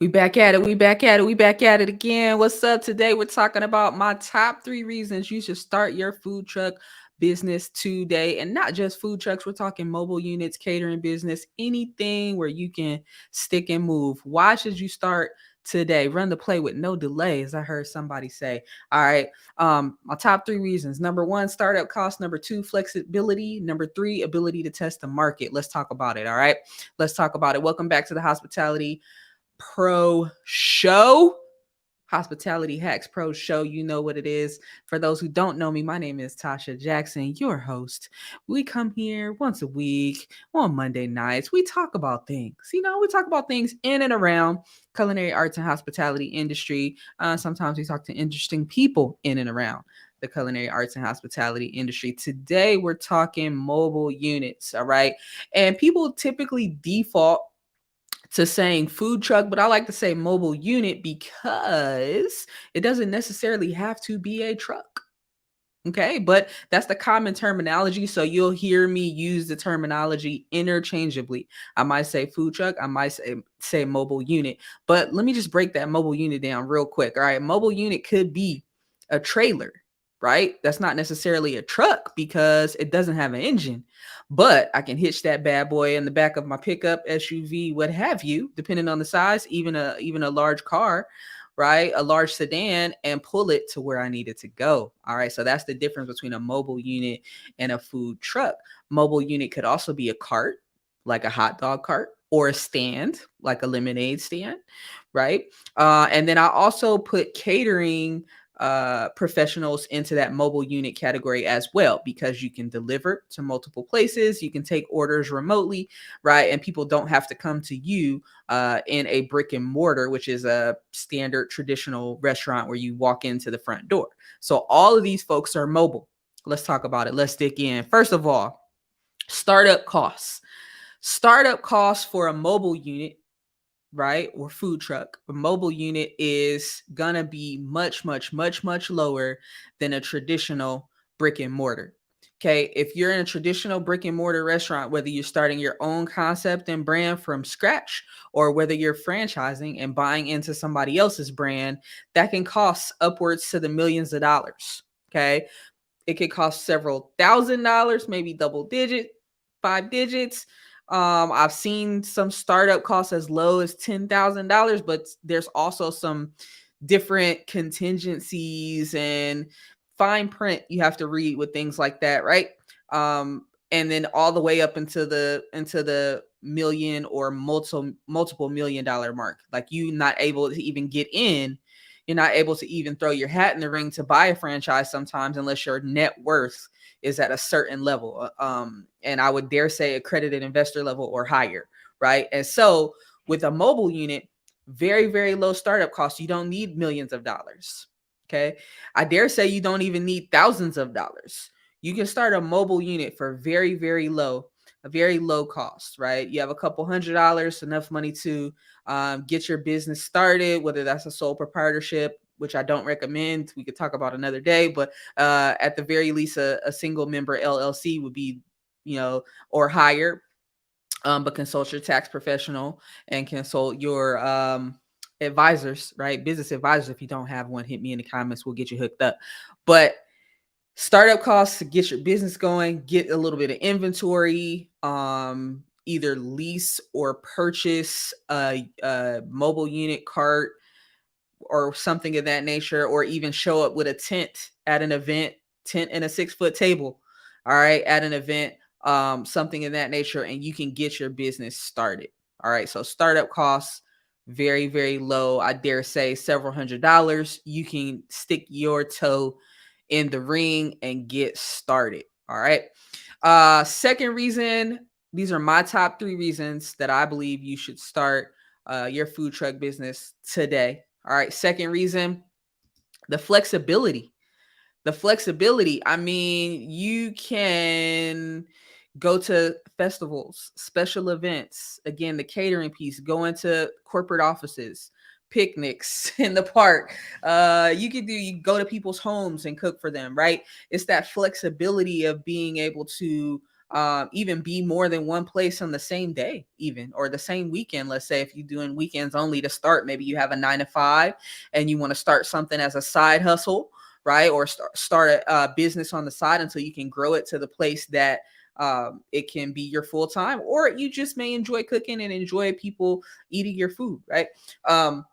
We back at it. We back at it. We back at it again. What's up? Today we're talking about my top 3 reasons you should start your food truck business today. And not just food trucks, we're talking mobile units, catering business, anything where you can stick and move. Why should you start today? Run the play with no delays. I heard somebody say. All right. My top 3 reasons. Number one, startup cost. Number two, flexibility. Number three, ability to test the market. Let's talk about it. All right. Let's talk about it. Welcome back to the Hospitality Pro Show. Hospitality Hacks Pro Show. You know what it is. For those who don't know me, my name is Tasha Jackson, your host. We come here once a week on Monday nights. We talk about things. We talk about things in and around culinary arts and hospitality industry. Sometimes we talk to interesting people in and around the culinary arts and hospitality industry. Today, we're talking mobile units. All right. And people typically default to saying food truck, but I like to say mobile unit because it doesn't necessarily have to be a truck. Okay, but that's the common terminology. So you'll hear me use the terminology interchangeably. I might say food truck, I might say mobile unit, but let me just break that mobile unit down real quick. All right, mobile unit could be a trailer, right? That's not necessarily a truck because it doesn't have an engine, but I can hitch that bad boy in the back of my pickup, SUV, what have you, depending on the size, even a large car, right? A large sedan, and pull it to where I need it to go. All right. So that's the difference between a mobile unit and a food truck. Mobile unit could also be a cart, like a hot dog cart, or a stand, like a lemonade stand, right? And then I also put catering professionals into that mobile unit category as well, because you can deliver to multiple places, you can take orders remotely, right? And people don't have to come to you in a brick and mortar, which is a standard traditional restaurant where you walk into the front door. So all of these folks are mobile. Let's talk about it. Let's dig in. First of all, startup costs. Startup costs for a mobile unit, right, or food truck, a mobile unit is gonna be much, much, much, much lower than a traditional brick and mortar. Okay, if you're in a traditional brick and mortar restaurant, whether you're starting your own concept and brand from scratch, or whether you're franchising and buying into somebody else's brand, that can cost upwards to the millions of dollars. Okay, it could cost several $1,000s, maybe double digit, 5 digits. I've seen some startup costs as low as $10,000, but there's also some different contingencies and fine print you have to read with things like that, right? And then all the way up into the million or multiple $1 million mark. Like you not able to even get in, you're not able to even throw your hat in the ring to buy a franchise sometimes unless your net worth is at a certain level. And I would dare say accredited investor level or higher, right? And so with a mobile unit, very, very low startup costs. You don't need millions of dollars. Okay. I dare say you don't even need thousands of dollars. You can start a mobile unit for very, very low, a very low cost, right? You have a couple $100, enough money to get your business started, whether that's a sole proprietorship, which I don't recommend. We could talk about another day, but at the very least, a single member LLC would be, or higher. But consult your tax professional and consult your advisors, right? Business advisors. If you don't have one, hit me in the comments. We'll get you hooked up. But startup costs to get your business going, get a little bit of inventory, either lease or purchase a mobile unit cart or something of that nature, or even show up with a tent at an event, tent and a 6-foot table, all right, at an event, something of that nature, and you can get your business started. All right, so startup costs very, very low. I dare say several $100s. You can stick your toe in the ring and get started. All right. Second reason, these are my top 3 reasons that I believe you should start your food truck business today. All right. Second reason, the flexibility. The flexibility. I mean, you can go to festivals, special events, again, the catering piece, go into corporate offices, picnics in the park. You go to people's homes and cook for them, right? It's that flexibility of being able to even be more than one place on the same day, even or the same weekend. Let's say if you're doing weekends only to start, maybe you have a 9 to 5 and you want to start something as a side hustle, right? Or start a business on the side until you can grow it to the place that it can be your full time, or you just may enjoy cooking and enjoy people eating your food, right? Um,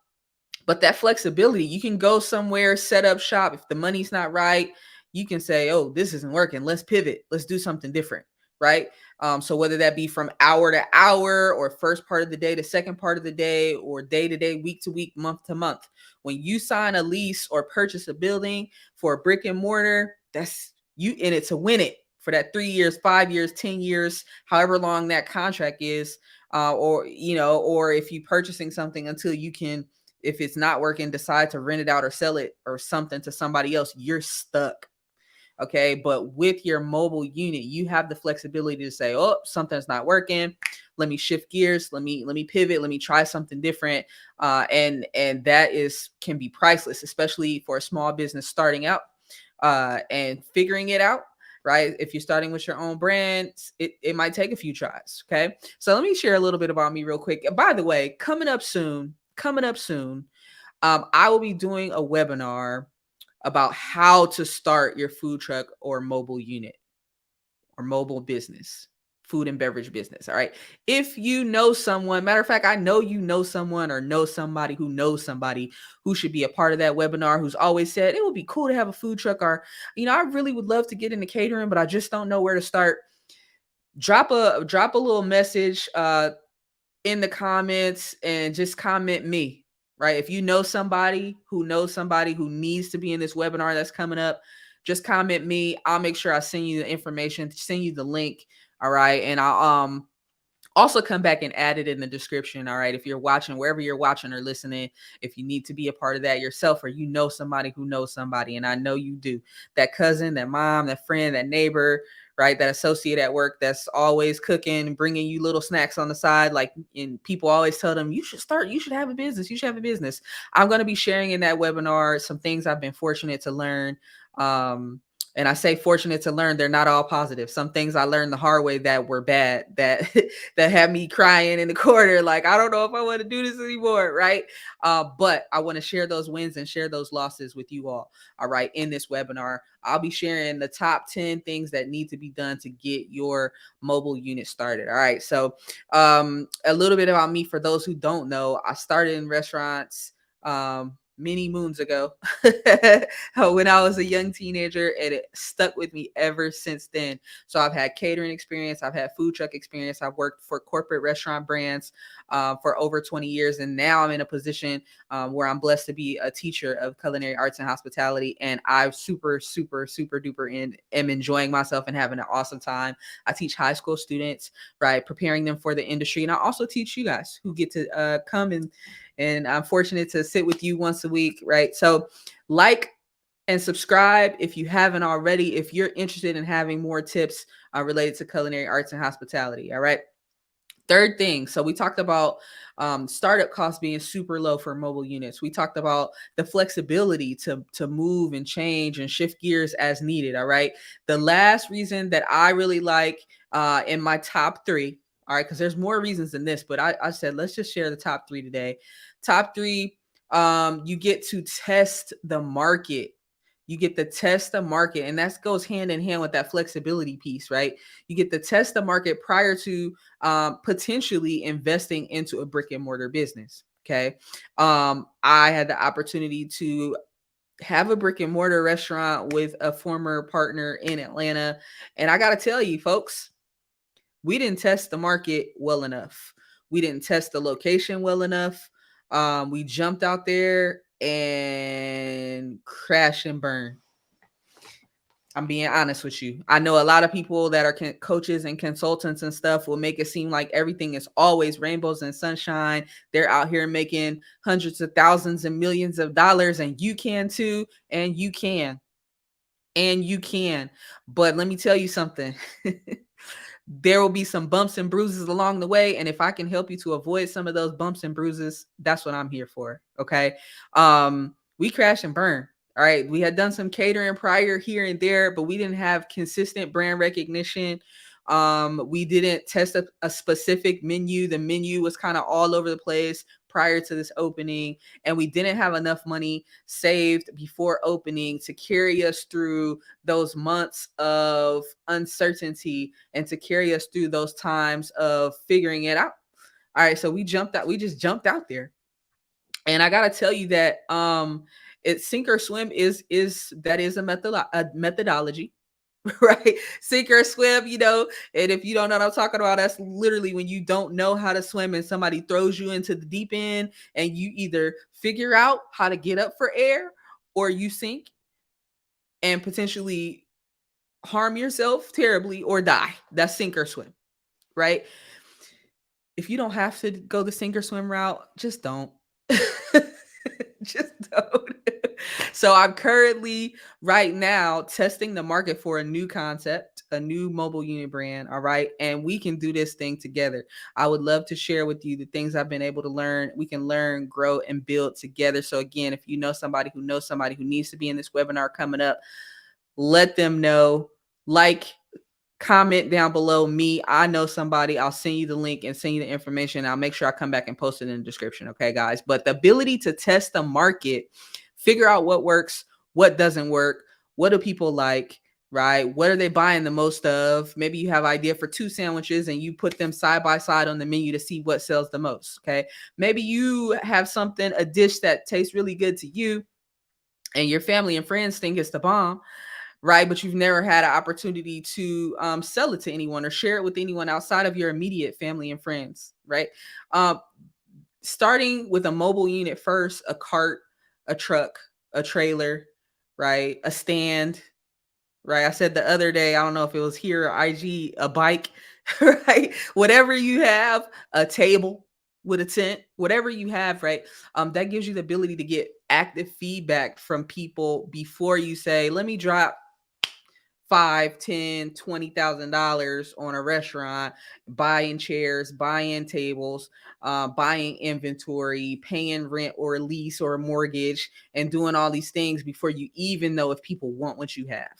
but that flexibility, you can go somewhere, set up shop. If the money's not right, you can say, oh, this isn't working. Let's pivot. Let's do something different. Right. So whether that be from hour to hour or first part of the day to second part of the day or day to day, week to week, month to month, when you sign a lease or purchase a building for a brick and mortar, that's you in it to win it for that 3 years, 5 years, 10 years, however long that contract is. Or, or if you purchasing something until you can, if it's not working, decide to rent it out or sell it or something to somebody else, you're stuck. Okay. But with your mobile unit, you have the flexibility to say, oh, something's not working. Let me shift gears. Let me pivot. Let me try something different. And that is can be priceless, especially for a small business starting out and figuring it out. Right. If you're starting with your own brand, it might take a few tries. Okay. So let me share a little bit about me real quick. By the way, coming up soon, I will be doing a webinar about how to start your food truck or mobile unit or mobile business, food and beverage business. All right. If you know someone, matter of fact, I know you know someone or know somebody who knows somebody who should be a part of that webinar, who's always said it would be cool to have a food truck, or, I really would love to get into catering, but I just don't know where to start. Drop a little message in the comments and just comment me, right? If you know somebody who knows somebody who needs to be in this webinar that's coming up, just comment me. I'll make sure I send you the information, send you the link. All right. And I'll also come back and add it in the description. All right. If you're watching, wherever you're watching or listening, if you need to be a part of that yourself, or you know somebody who knows somebody, and I know you do, that cousin, that mom, that friend, that neighbor, right, that associate at work that's always cooking, bringing you little snacks on the side, like, and people always tell them you should have a business, you should have a business. I'm going to be sharing in that webinar some things I've been fortunate to learn. um and I say fortunate to learn, they're not all positive. Some things I learned the hard way that were bad, that that had me crying in the corner, like, I don't know if I want to do this anymore, right? But I want to share those wins and share those losses with you all right, in this webinar. I'll be sharing the top 10 things that need to be done to get your mobile unit started. All right. So a little bit about me for those who don't know. I started in restaurants many moons ago when I was a young teenager, and it stuck with me ever since then. So I've had catering experience, I've had food truck experience, I've worked for corporate restaurant brands for over 20 years, and now I'm in a position where I'm blessed to be a teacher of culinary arts and hospitality, and I super, super, super duper am enjoying myself and having an awesome time. I teach high school students, right, preparing them for the industry, and I also teach you guys who get to come and I'm fortunate to sit with you once a week, right? So like and subscribe if you haven't already, if you're interested in having more tips related to culinary arts and hospitality. All right. Third thing, so we talked about startup costs being super low for mobile units. We talked about the flexibility to move and change and shift gears as needed. All right. The last reason that I really like in my top three, all right, because there's more reasons than this, but I said let's just share the top three today. Top three, you get to test the market. You get to test the market, and that goes hand in hand with that flexibility piece, right? You get to test the market prior to potentially investing into a brick and mortar business. Okay. I had the opportunity to have a brick and mortar restaurant with a former partner in Atlanta. And I got to tell you, folks, we didn't test the market well enough. We didn't test the location well enough. We jumped out there and crash and burn. I'm being honest with you. I know a lot of people that are coaches and consultants and stuff will make it seem like everything is always rainbows and sunshine. They're out here making hundreds of thousands and millions of dollars, and you can too, and you can, and you can. But let me tell you something. There will be some bumps and bruises along the way, and if I can help you to avoid some of those bumps and bruises, that's what I'm here for. Okay. We crash and burn. All right. We had done some catering prior here and there, but we didn't have consistent brand recognition. We didn't test a specific menu. The menu was kind of all over the place prior to this opening, and we didn't have enough money saved before opening to carry us through those months of uncertainty and to carry us through those times of figuring it out. All right, so we just jumped out there. And I gotta tell you that it sink or swim is that is a methodology. Right, sink or swim, and if you don't know what I'm talking about, that's literally when you don't know how to swim and somebody throws you into the deep end, and you either figure out how to get up for air, or you sink and potentially harm yourself terribly or die. That's sink or swim, right? If you don't have to go the sink or swim route, just don't. Just don't. So I'm currently right now testing the market for a new concept, a new mobile unit brand. All right. And we can do this thing together. I would love to share with you the things I've been able to learn. We can learn, grow, and build together. So again, if you know somebody who knows somebody who needs to be in this webinar coming up, let them know. Like, comment down below me. I know somebody. I'll send you the link and send you the information. I'll make sure I come back and post it in the description. Okay, guys. But the ability to test the market, figure out what works, what doesn't work, what do people like, right? What are they buying the most of? Maybe you have an idea for 2 sandwiches and you put them side by side on the menu to see what sells the most. Okay. Maybe you have a dish that tastes really good to you and your family and friends think it's the bomb, right? But you've never had an opportunity to sell it to anyone or share it with anyone outside of your immediate family and friends, right? Um, Starting with a mobile unit first, a cart, a truck, a trailer, right? A stand, right? I said the other day, I don't know if it was here or IG, a bike, right? Whatever you have, a table with a tent, whatever you have, right? That gives you the ability to get active feedback from people before you say, let me drop 5, 10, $20,000 on a restaurant, buying chairs, buying tables, buying inventory, paying rent or a lease or a mortgage, and doing all these things before you even know if people want what you have.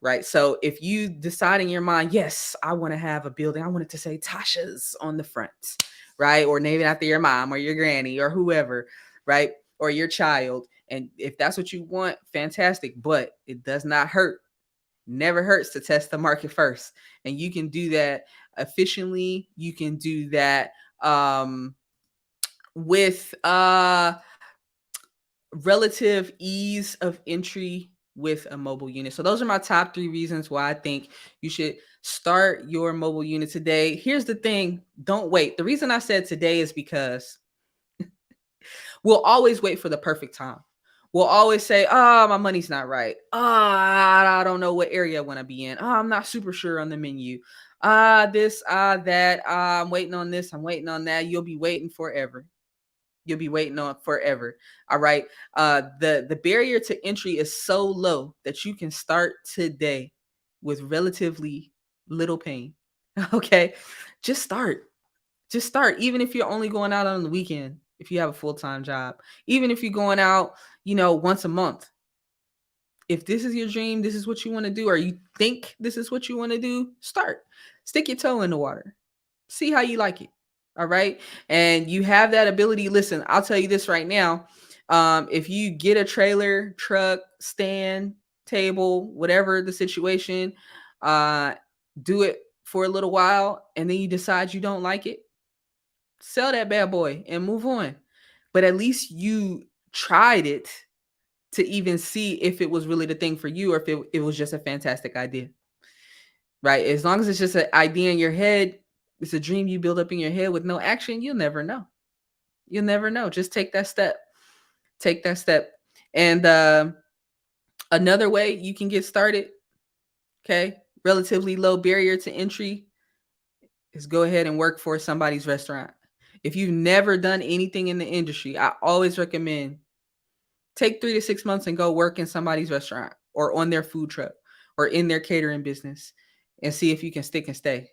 Right. So if you decide in your mind, yes, I want to have a building, I want it to say Tasha's on the front, right? Or name it after your mom or your granny or whoever, right? Or your child. And if that's what you want, fantastic. But it does not hurt, never hurts to test the market first. And you can do that efficiently. You can do that with relative ease of entry with a mobile unit. So those are my top 3 reasons why I think you should start your mobile unit today. Here's the thing, don't wait. The reason I said today is because we'll always wait for the perfect time. We'll always say, oh, my money's not right. I don't know what area I want to be in. Oh, I'm not super sure on the menu. This, that. I'm waiting on this. I'm waiting on that. You'll be waiting forever. You'll be waiting on forever. All right. The barrier to entry is so low that you can start today with relatively little pain. Okay. Just start. Just start. Even if you're only going out on the weekend, if you have a full-time job, even if you're going out, once a month. If this is your dream, this is what you want to do, or you think this is what you want to do, start. Stick your toe in the water. See how you like it. All right. And you have that ability. Listen, I'll tell you this right now. If you get a trailer, truck, stand, table, whatever the situation, do it for a little while and then you decide you don't like it, sell that bad boy and move on. But at least you tried it to even see if it was really the thing for you or if it was just a fantastic idea. Right? As long as it's just an idea in your head, it's a dream you build up in your head with no action, you'll never know. You'll never know. Just take that step. Take that step. And another way you can get started, okay, relatively low barrier to entry, is go ahead and work for somebody's restaurant. If you've never done anything in the industry, I always recommend take 3 to 6 months and go work in somebody's restaurant or on their food truck or in their catering business and see if you can stick and stay.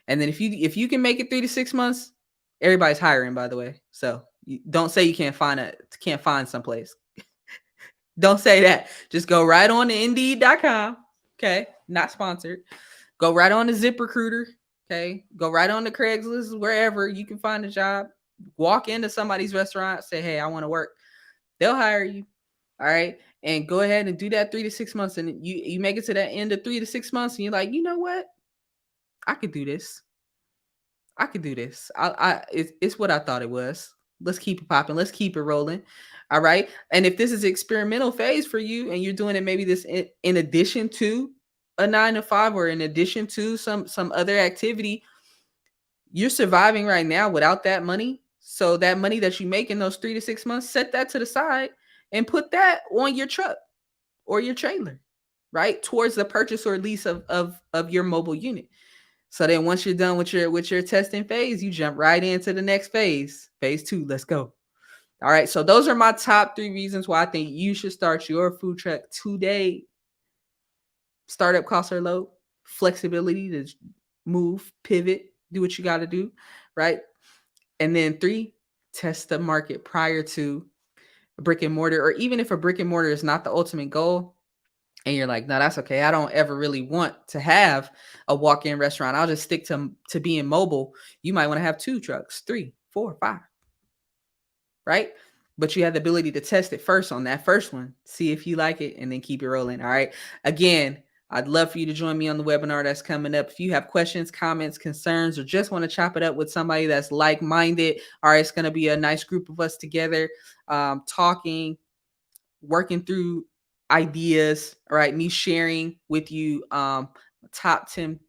And then if you can make it 3 to 6 months, everybody's hiring, by the way. So don't say you can't find someplace. Don't say that. Just go right on to Indeed.com. Okay, not sponsored. Go right on the ZipRecruiter. Okay. Go right on the Craigslist, wherever you can find a job. Walk into somebody's restaurant, say, hey, I want to work. They'll hire you. All right. And go ahead and do that 3 to 6 months. And you make it to that end of 3 to 6 months and you're like, you know what? I could do this. I could do this. It's what I thought it was. Let's keep it popping. Let's keep it rolling. All right. And if this is experimental phase for you and you're doing it maybe this in addition to a 9 to 5 or in addition to some other activity, you're surviving right now without that money. So that money that you make in those 3 to 6 months, set that to the side and put that on your truck or your trailer, right? Towards the purchase or lease of your mobile unit. So then once you're done with your testing phase, you jump right into the next phase. Phase 2, let's go. All right. So those are my top 3 reasons why I think you should start your food truck today. Startup costs are low, flexibility to move, pivot, do what you got to do, right? And then 3, test the market prior to a brick and mortar, or even if a brick and mortar is not the ultimate goal, and you're like, no, that's okay. I don't ever really want to have a walk-in restaurant. I'll just stick to being mobile. You might want to have 2 trucks, 3, 4, 5, right? But you have the ability to test it first on that first one, see if you like it, and then keep it rolling. All right. Again, I'd love for you to join me on the webinar that's coming up. If you have questions, comments, concerns, or just want to chop it up with somebody that's like-minded, all right, it's going to be a nice group of us together, talking, working through ideas, all right, me sharing with you top 10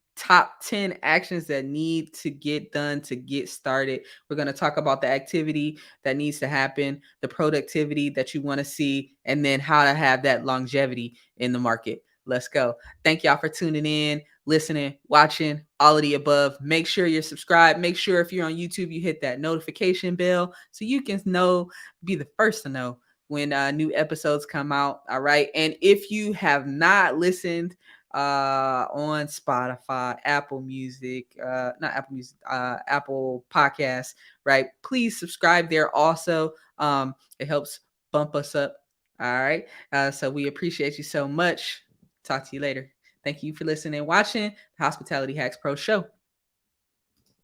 actions that need to get done to get started. We're going to talk about the activity that needs to happen, the productivity that you want to see, and then how to have that longevity in the market. Let's go. Thank y'all for tuning in, listening, watching, all of the above. Make sure you're subscribed. Make sure if you're on YouTube, you hit that notification bell so you can be the first to know when new episodes come out. All right. And if you have not listened on Spotify, Apple Music, not Apple Music, Apple Podcasts, right, please subscribe there also. It helps bump us up. All right. So we appreciate you so much. Talk to you later. Thank you for listening and watching the Hospitality Hacks Pro Show.